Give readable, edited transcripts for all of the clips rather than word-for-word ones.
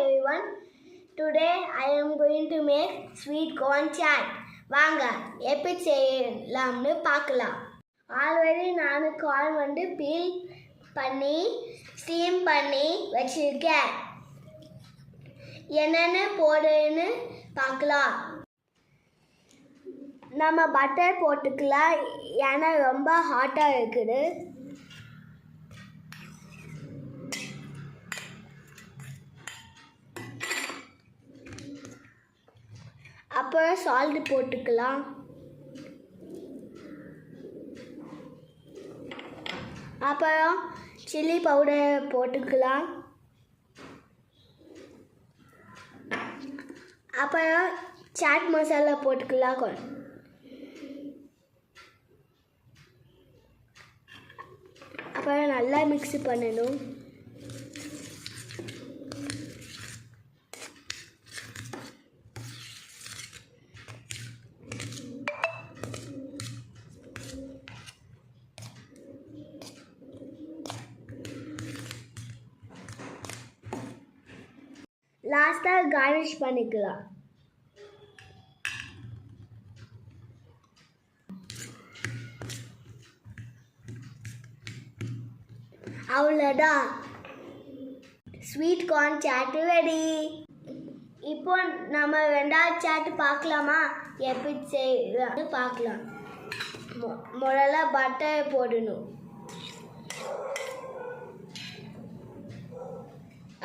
everyone. Today I am going to make sweet corn chat. வாங்க எப்படி செய்யலாம்னு பார்க்கலாம். ஆல்ரெடி நான் கார்ன் வந்து பீல் பண்ணி ஸ்டீம் பண்ணி வச்சிருக்கேன். என்னென்ன போடுன்னு பார்க்கலாம். நம்ம பட்டர் போட்டுக்கலாம். ஏன்னா ரொம்ப ஹாட்டாக இருக்குது. அப்புறம் சால்ட் போட்டுக்கலாம். அப்புறம் சில்லி பவுடர் போட்டுக்கலாம். அப்புறம் சாட் மசாலா போட்டுக்கலாம். அப்புறம் நல்லா மிக்ஸ் பண்ணணும். லாஸ்ட்டாக கார்னிஷ் பண்ணிக்கலாம். அவ்வளோதான், ஸ்வீட் கார்ன் சாட் ரெடி. இப்போ நம்ம ரெண்டாவது சாட் பார்க்கலாமா? எப்படி செய்யலாம்னு பார்க்கலாம். முதல்ல பட்டர் போடணும்.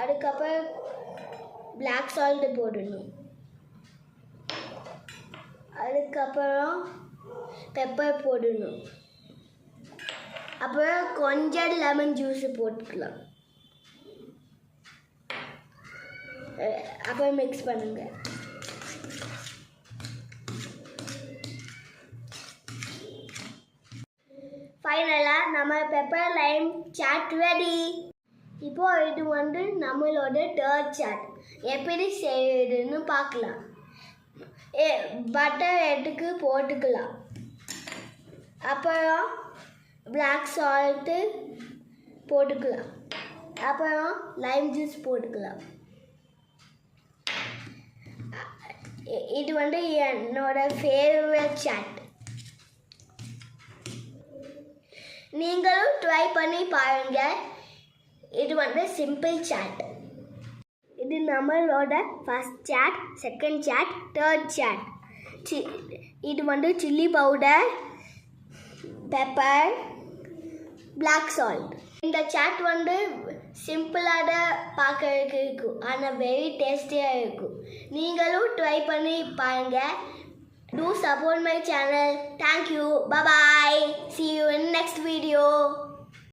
அதுக்கப்புறம் பிளாக் சால்ட் போடணும். அதுக்கப்புறம் பெப்பர் போடணும். அப்புறம் கொஞ்சம் லெமன் ஜூஸ் போட்டுக்கலாம். அப்புறம் மிக்ஸ் பண்ணுங்க. ஃபைனலாக நம்ம பெப்பர் லைம் சாட் ரெடி. இப்போ இது வந்து நம்மளோட தேர்ட் சாட். எப்படி செய்யுதுன்னு பார்க்கலாம். பட்டர் எடுத்து போட்டுக்கலாம். அப்புறம் பிளாக் சால்ட்டு போட்டுக்கலாம். அப்புறம் லைம் ஜூஸ் போட்டுக்கலாம். இது வந்து என்னோட ஃபேவரட் சாட். நீங்களும் ட்ரை பண்ணி பாருங்கள். இது வந்து சிம்பிள் சாட். இது நம்மளோட first chaat, second chaat, third chaat. இது வந்து chilli powder, pepper, black salt. இந்த சாட் வந்து சிம்பிளாக பார்க்கறதுக்கு இருக்கும், ஆனால் வெரி டேஸ்டியாக இருக்கும். நீங்களும் ட்ரை பண்ணி பாருங்கள். Do support my channel. Thank you. Bye bye. See you in next video.